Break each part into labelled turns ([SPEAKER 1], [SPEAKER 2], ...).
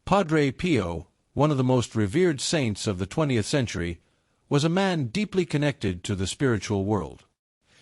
[SPEAKER 1] Padre Pio, one of the most revered saints of the 20th century, was a man deeply connected to the spiritual world.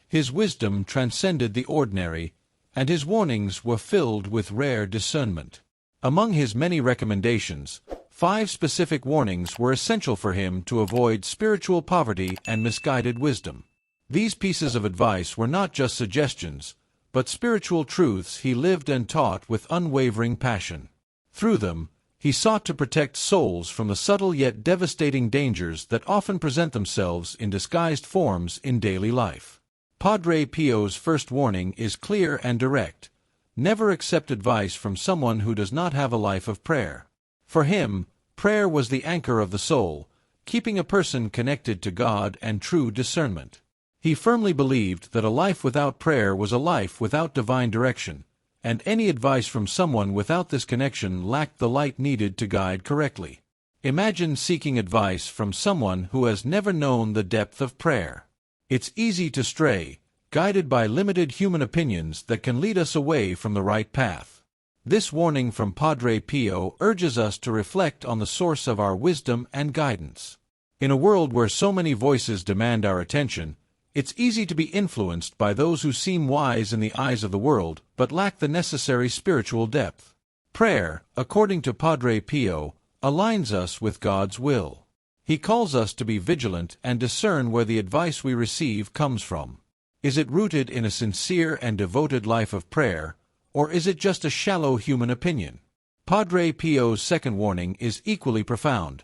[SPEAKER 1] His wisdom transcended the ordinary, and his warnings were filled with rare discernment. Among his many recommendations, 5 specific warnings were essential for him to avoid spiritual poverty and misguided wisdom. These pieces of advice were not just suggestions, but spiritual truths he lived and taught with unwavering passion. Through them, he sought to protect souls from the subtle yet devastating dangers that often present themselves in disguised forms in daily life. Padre Pio's first warning is clear and direct: never accept advice from someone who does not have a life of prayer. For him, prayer was the anchor of the soul, keeping a person connected to God and true discernment. He firmly believed that a life without prayer was a life without divine direction, and any advice from someone without this connection lacked the light needed to guide correctly. Imagine seeking advice from someone who has never known the depth of prayer. It's easy to stray, guided by limited human opinions that can lead us away from the right path. This warning from Padre Pio urges us to reflect on the source of our wisdom and guidance. In a world where so many voices demand our attention, it's easy to be influenced by those who seem wise in the eyes of the world but lack the necessary spiritual depth. Prayer, according to Padre Pio, aligns us with God's will. He calls us to be vigilant and discern where the advice we receive comes from. Is it rooted in a sincere and devoted life of prayer, or is it just a shallow human opinion? Padre Pio's second warning is equally profound: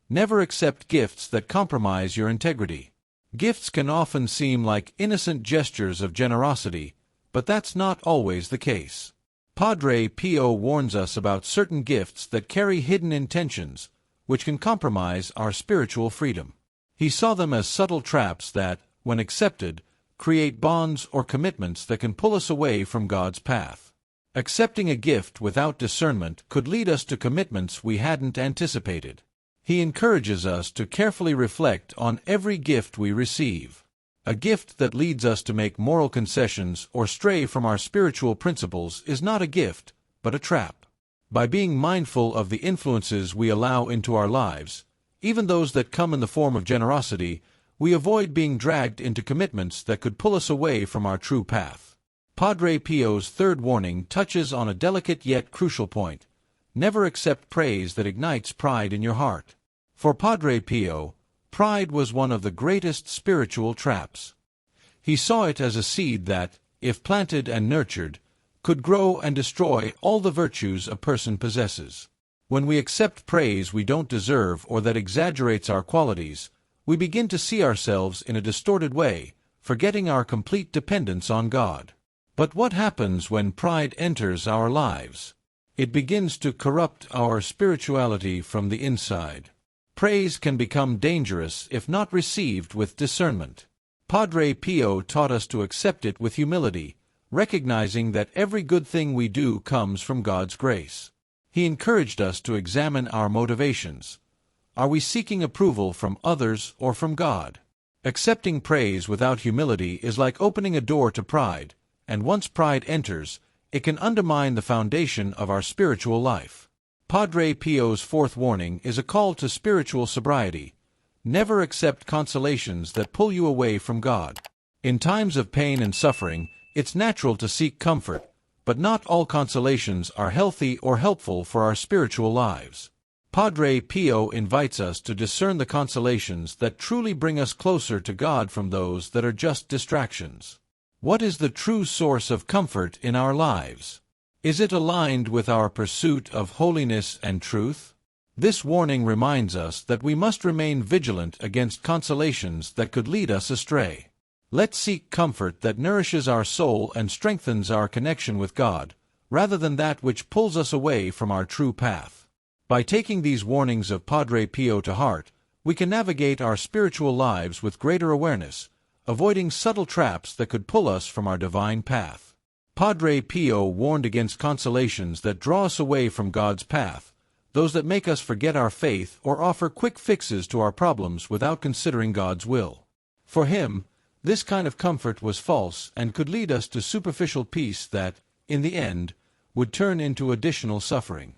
[SPEAKER 1] never accept gifts that compromise your integrity. Gifts can often seem like innocent gestures of generosity, but that's not always the case. Padre Pio warns us about certain gifts that carry hidden intentions, which can compromise our spiritual freedom. He saw them as subtle traps that, when accepted, create bonds or commitments that can pull us away from God's path. Accepting a gift without discernment could lead us to commitments we hadn't anticipated. He encourages us to carefully reflect on every gift we receive. A gift that leads us to make moral concessions or stray from our spiritual principles is not a gift, but a trap. By being mindful of the influences we allow into our lives, even those that come in the form of generosity, we avoid being dragged into commitments that could pull us away from our true path. Padre Pio's third warning touches on a delicate yet crucial point: never accept praise that ignites pride in your heart. For Padre Pio, pride was one of the greatest spiritual traps. He saw it as a seed that, if planted and nurtured, could grow and destroy all the virtues a person possesses. When we accept praise we don't deserve or that exaggerates our qualities, we begin to see ourselves in a distorted way, forgetting our complete dependence on God. But what happens when pride enters our lives? It begins to corrupt our spirituality from the inside. Praise can become dangerous if not received with discernment. Padre Pio taught us to accept it with humility, recognizing that every good thing we do comes from God's grace. He encouraged us to examine our motivations. Are we seeking approval from others or from God? Accepting praise without humility is like opening a door to pride, and once pride enters, it can undermine the foundation of our spiritual life. Padre Pio's fourth warning is a call to spiritual sobriety. Never accept consolations that pull you away from God. In times of pain and suffering, it's natural to seek comfort, but not all consolations are healthy or helpful for our spiritual lives. Padre Pio invites us to discern the consolations that truly bring us closer to God from those that are just distractions. What is the true source of comfort in our lives? Is it aligned with our pursuit of holiness and truth? This warning reminds us that we must remain vigilant against consolations that could lead us astray. Let's seek comfort that nourishes our soul and strengthens our connection with God, rather than that which pulls us away from our true path. By taking these warnings of Padre Pio to heart, we can navigate our spiritual lives with greater awareness, avoiding subtle traps that could pull us from our divine path. Padre Pio warned against consolations that draw us away from God's path, those that make us forget our faith or offer quick fixes to our problems without considering God's will. For him, this kind of comfort was false and could lead us to superficial peace that, in the end, would turn into additional suffering.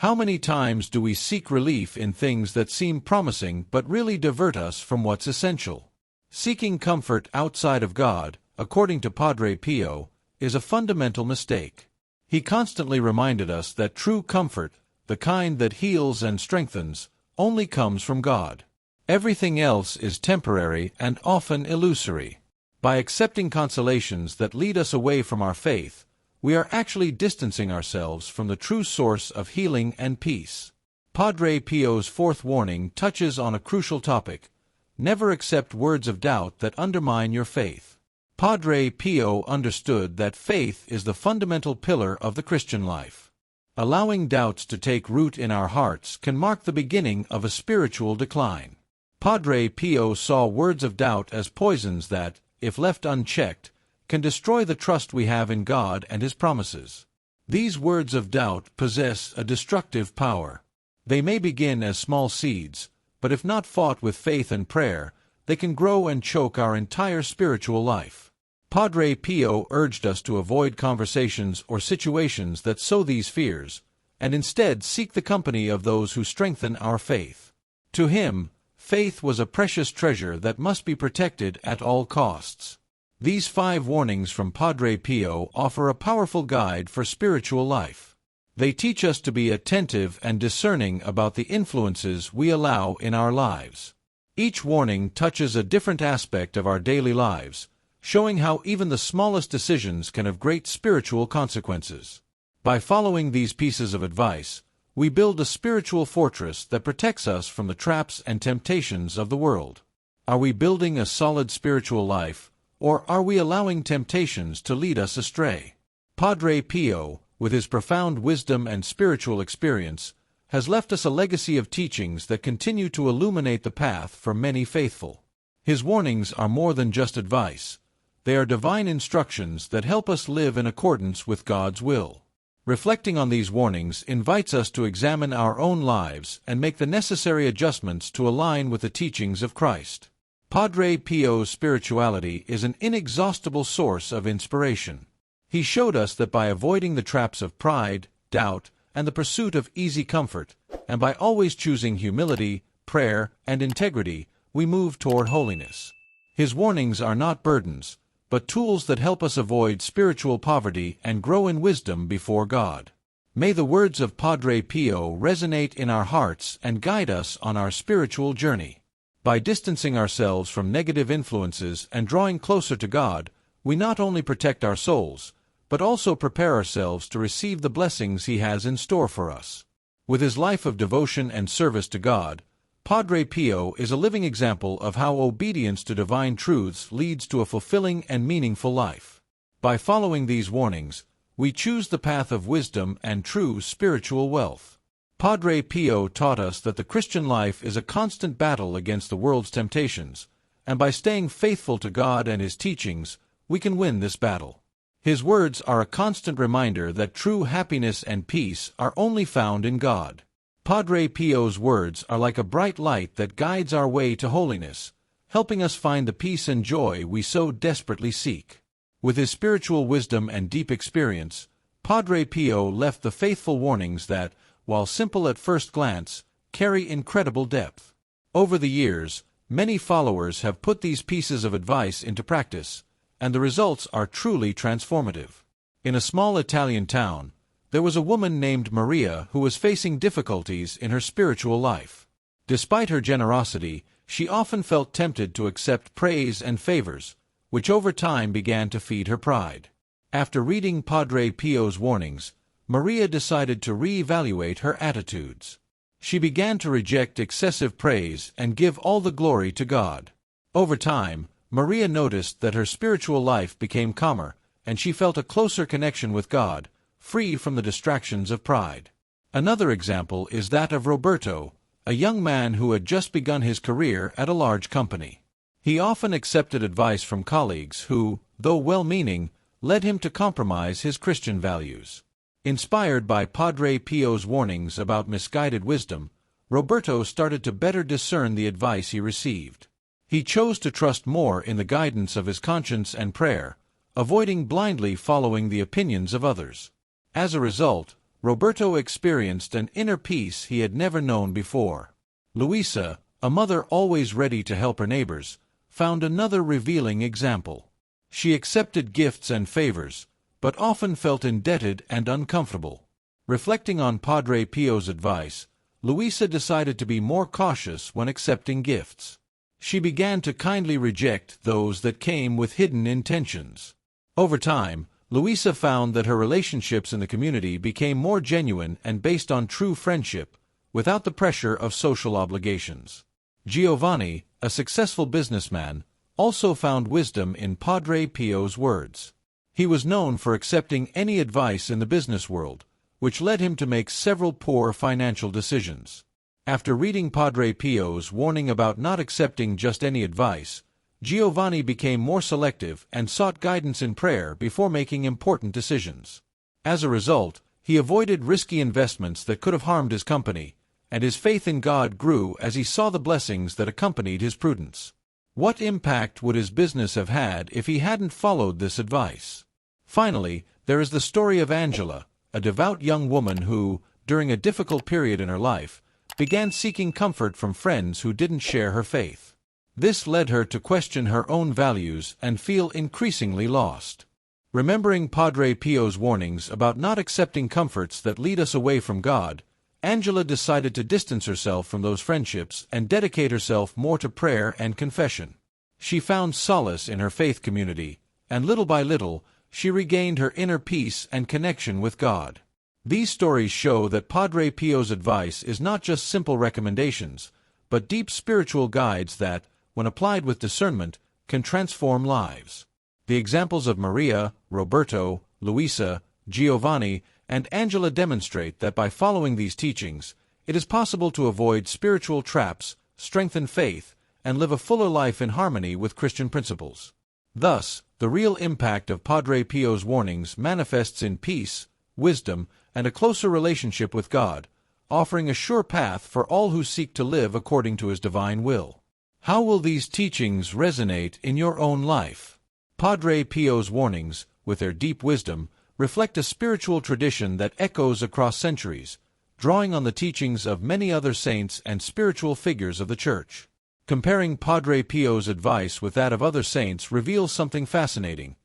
[SPEAKER 1] How many times do we seek relief in things that seem promising but really divert us from what's essential? Seeking comfort outside of God, according to Padre Pio, is a fundamental mistake. He constantly reminded us that true comfort, the kind that heals and strengthens, only comes from God. Everything else is temporary and often illusory. By accepting consolations that lead us away from our faith, we are actually distancing ourselves from the true source of healing and peace. Padre Pio's fourth warning touches on a crucial topic: never accept words of doubt that undermine your faith. Padre Pio understood that faith is the fundamental pillar of the Christian life. Allowing doubts to take root in our hearts can mark the beginning of a spiritual decline. Padre Pio saw words of doubt as poisons that, if left unchecked, can destroy the trust we have in God and His promises. These words of doubt possess a destructive power. They may begin as small seeds, but if not fought with faith and prayer, they can grow and choke our entire spiritual life. Padre Pio urged us to avoid conversations or situations that sow these fears, and instead seek the company of those who strengthen our faith. To him, faith was a precious treasure that must be protected at all costs. These 5 warnings from Padre Pio offer a powerful guide for spiritual life. They teach us to be attentive and discerning about the influences we allow in our lives. Each warning touches a different aspect of our daily lives, showing how even the smallest decisions can have great spiritual consequences. By following these pieces of advice, we build a spiritual fortress that protects us from the traps and temptations of the world. Are we building a solid spiritual life, or are we allowing temptations to lead us astray? Padre Pio, with his profound wisdom and spiritual experience, has left us a legacy of teachings that continue to illuminate the path for many faithful. His warnings are more than just advice. They are divine instructions that help us live in accordance with God's will. Reflecting on these warnings invites us to examine our own lives and make the necessary adjustments to align with the teachings of Christ. Padre Pio's spirituality is an inexhaustible source of inspiration. He showed us that by avoiding the traps of pride, doubt, and the pursuit of easy comfort, and by always choosing humility, prayer, and integrity, we move toward holiness. His warnings are not burdens, but tools that help us avoid spiritual poverty and grow in wisdom before God. May the words of Padre Pio resonate in our hearts and guide us on our spiritual journey. By distancing ourselves from negative influences and drawing closer to God, we not only protect our souls, but also prepare ourselves to receive the blessings He has in store for us. With his life of devotion and service to God, Padre Pio is a living example of how obedience to divine truths leads to a fulfilling and meaningful life. By following these warnings, we choose the path of wisdom and true spiritual wealth. Padre Pio taught us that the Christian life is a constant battle against the world's temptations, and by staying faithful to God and His teachings, we can win this battle. His words are a constant reminder that true happiness and peace are only found in God. Padre Pio's words are like a bright light that guides our way to holiness, helping us find the peace and joy we so desperately seek. With his spiritual wisdom and deep experience, Padre Pio left the faithful warnings that, while simple at first glance, carry incredible depth. Over the years, many followers have put these pieces of advice into practice, and the results are truly transformative. In a small Italian town, there was a woman named Maria who was facing difficulties in her spiritual life. Despite her generosity, she often felt tempted to accept praise and favors, which over time began to feed her pride. After reading Padre Pio's warnings, Maria decided to reevaluate her attitudes. She began to reject excessive praise and give all the glory to God. Over time, Maria noticed that her spiritual life became calmer, and she felt a closer connection with God, free from the distractions of pride. Another example is that of Roberto, a young man who had just begun his career at a large company. He often accepted advice from colleagues who, though well-meaning, led him to compromise his Christian values. Inspired by Padre Pio's warnings about misguided wisdom, Roberto started to better discern the advice he received. He chose to trust more in the guidance of his conscience and prayer, avoiding blindly following the opinions of others. As a result, Roberto experienced an inner peace he had never known before. Luisa, a mother always ready to help her neighbors, found another revealing example. She accepted gifts and favors, but often felt indebted and uncomfortable. Reflecting on Padre Pio's advice, Luisa decided to be more cautious when accepting gifts. She began to kindly reject those that came with hidden intentions. Over time, Luisa found that her relationships in the community became more genuine and based on true friendship, without the pressure of social obligations. Giovanni, a successful businessman, also found wisdom in Padre Pio's words. He was known for accepting any advice in the business world, which led him to make several poor financial decisions. After reading Padre Pio's warning about not accepting just any advice, Giovanni became more selective and sought guidance in prayer before making important decisions. As a result, he avoided risky investments that could have harmed his company, and his faith in God grew as he saw the blessings that accompanied his prudence. What impact would his business have had if he hadn't followed this advice? Finally, there is the story of Angela, a devout young woman who, during a difficult period in her life, began seeking comfort from friends who didn't share her faith. This led her to question her own values and feel increasingly lost. Remembering Padre Pio's warnings about not accepting comforts that lead us away from God, Angela decided to distance herself from those friendships and dedicate herself more to prayer and confession. She found solace in her faith community, and little by little, she regained her inner peace and connection with God. These stories show that Padre Pio's advice is not just simple recommendations, but deep spiritual guides that, when applied with discernment, can transform lives. The examples of Maria, Roberto, Luisa, Giovanni, and Angela demonstrate that by following these teachings, it is possible to avoid spiritual traps, strengthen faith, and live a fuller life in harmony with Christian principles. Thus, the real impact of Padre Pio's warnings manifests in peace, wisdom, and a closer relationship with God, offering a sure path for all who seek to live according to His divine will. How will these teachings resonate in your own life? Padre Pio's warnings, with their deep wisdom, reflect a spiritual tradition that echoes across centuries, drawing on the teachings of many other saints and spiritual figures of the Church. Comparing Padre Pio's advice with that of other saints reveals something fascinating.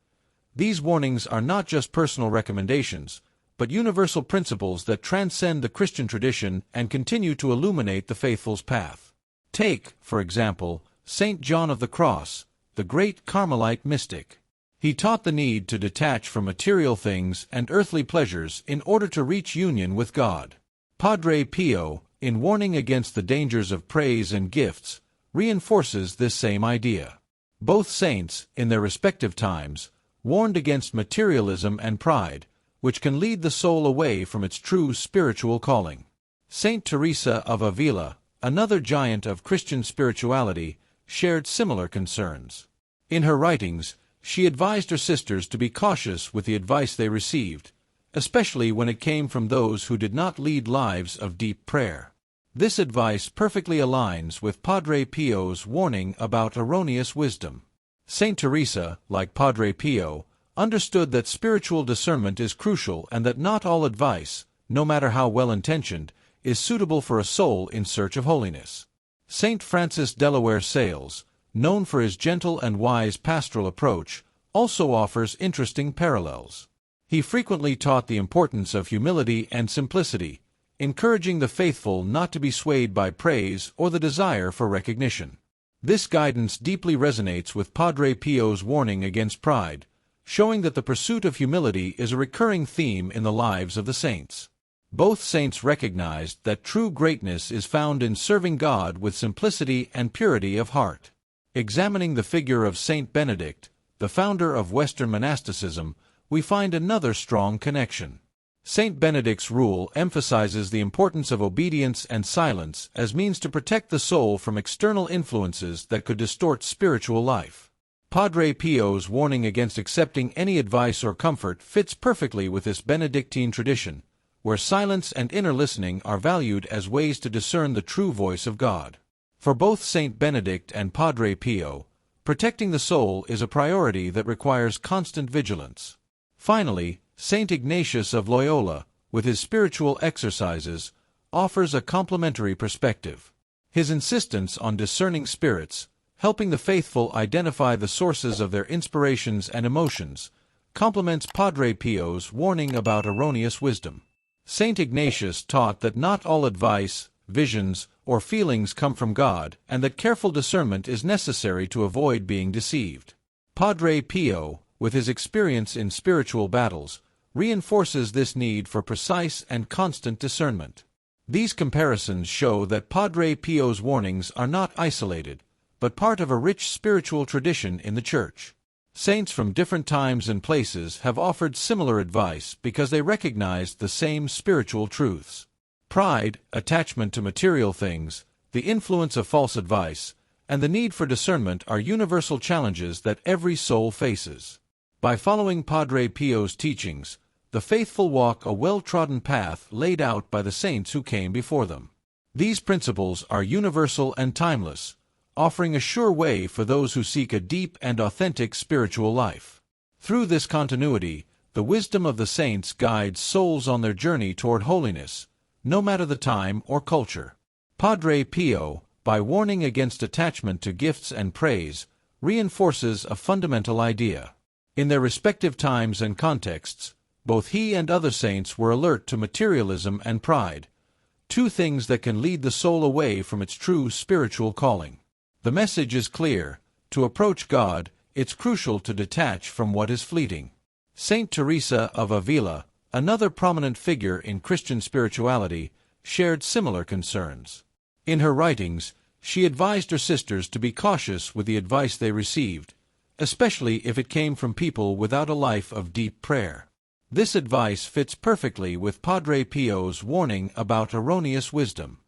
[SPEAKER 1] These warnings are not just personal recommendations, but universal principles that transcend the Christian tradition and continue to illuminate the faithful's path. Take, for example, Saint John of the Cross, the great Carmelite mystic. He taught the need to detach from material things and earthly pleasures in order to reach union with God. Padre Pio, in warning against the dangers of praise and gifts, reinforces this same idea. Both saints, in their respective times, warned against materialism and pride, which can lead the soul away from its true spiritual calling. Saint Teresa of Avila, another giant of Christian spirituality, shared similar concerns. In her writings, she advised her sisters to be cautious with the advice they received, especially when it came from those who did not lead lives of deep prayer. This advice perfectly aligns with Padre Pio's warning about erroneous wisdom. Saint Teresa, like Padre Pio, understood that spiritual discernment is crucial and that not all advice, no matter how well-intentioned, is suitable for a soul in search of holiness. Saint Francis Delaware Sales, known for his gentle and wise pastoral approach, also offers interesting parallels. He frequently taught the importance of humility and simplicity, encouraging the faithful not to be swayed by praise or the desire for recognition. This guidance deeply resonates with Padre Pio's warning against pride, showing that the pursuit of humility is a recurring theme in the lives of the saints. Both saints recognized that true greatness is found in serving God with simplicity and purity of heart. Examining the figure of Saint Benedict, the founder of Western monasticism, we find another strong connection. Saint Benedict's rule emphasizes the importance of obedience and silence as means to protect the soul from external influences that could distort spiritual life. Padre Pio's warning against accepting any advice or comfort fits perfectly with this Benedictine tradition, where silence and inner listening are valued as ways to discern the true voice of God. For both Saint Benedict and Padre Pio, protecting the soul is a priority that requires constant vigilance. Finally, Saint Ignatius of Loyola, with his spiritual exercises, offers a complementary perspective. His insistence on discerning spirits, helping the faithful identify the sources of their inspirations and emotions, complements Padre Pio's warning about erroneous wisdom. Saint Ignatius taught that not all advice, visions, or feelings come from God, and that careful discernment is necessary to avoid being deceived. Padre Pio, with his experience in spiritual battles, reinforces this need for precise and constant discernment. These comparisons show that Padre Pio's warnings are not isolated, but part of a rich spiritual tradition in the Church. Saints from different times and places have offered similar advice because they recognized the same spiritual truths. Pride, attachment to material things, the influence of false advice, and the need for discernment are universal challenges that every soul faces. By following Padre Pio's teachings, the faithful walk a well-trodden path laid out by the saints who came before them. These principles are universal and timeless, offering a sure way for those who seek a deep and authentic spiritual life. Through this continuity, the wisdom of the saints guides souls on their journey toward holiness, no matter the time or culture. Padre Pio, by warning against attachment to gifts and praise, reinforces a fundamental idea. In their respective times and contexts, both he and other saints were alert to materialism and pride, two things that can lead the soul away from its true spiritual calling. The message is clear: to approach God, it's crucial to detach from what is fleeting. Saint Teresa of Avila, another prominent figure in Christian spirituality, shared similar concerns. In her writings, she advised her sisters to be cautious with the advice they received, especially if it came from people without a life of deep prayer. This advice fits perfectly with Padre Pio's warning about erroneous wisdom.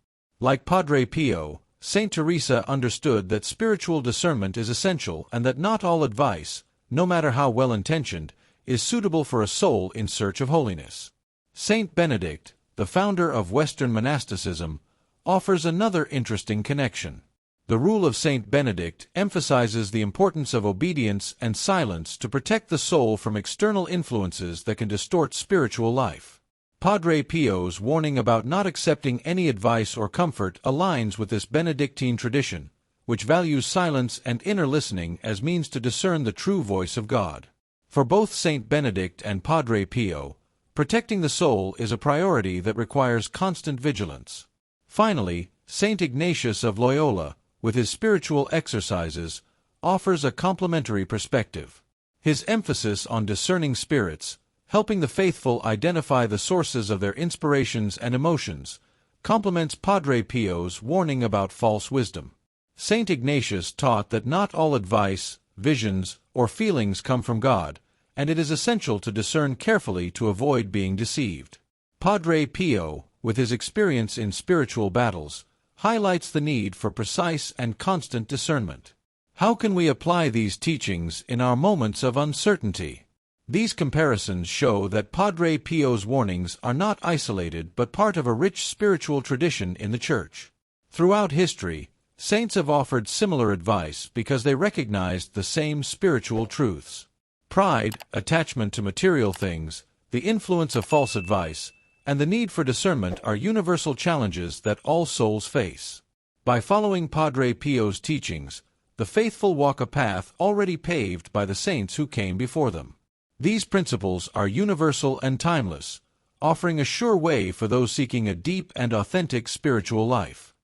[SPEAKER 1] Like Padre Pio, Saint Teresa understood that spiritual discernment is essential and that not all advice, no matter how well-intentioned, is suitable for a soul in search of holiness. Saint Benedict, the founder of Western monasticism, offers another interesting connection. The rule of Saint Benedict emphasizes the importance of obedience and silence to protect the soul from external influences that can distort spiritual life. Padre Pio's warning about not accepting any advice or comfort aligns with this Benedictine tradition, which values silence and inner listening as means to discern the true voice of God. For both Saint Benedict and Padre Pio, protecting the soul is a priority that requires constant vigilance. Finally, Saint Ignatius of Loyola, with his spiritual exercises, offers a complementary perspective. His emphasis on discerning spirits, helping the faithful identify the sources of their inspirations and emotions, complements Padre Pio's warning about false wisdom. Saint Ignatius taught that not all advice, visions, or feelings come from God, and it is essential to discern carefully to avoid being deceived. Padre Pio, with his experience in spiritual battles, highlights the need for precise and constant discernment. How can we apply these teachings in our moments of uncertainty? These comparisons show that Padre Pio's warnings are not isolated but part of a rich spiritual tradition in the Church. Throughout history, saints have offered similar advice because they recognized the same spiritual truths. Pride, attachment to material things, the influence of false advice, and the need for discernment are universal challenges that all souls face. By following Padre Pio's teachings, the faithful walk a path already paved by the saints who came before them. These principles are universal and timeless, offering a sure way for those seeking a deep and authentic spiritual life.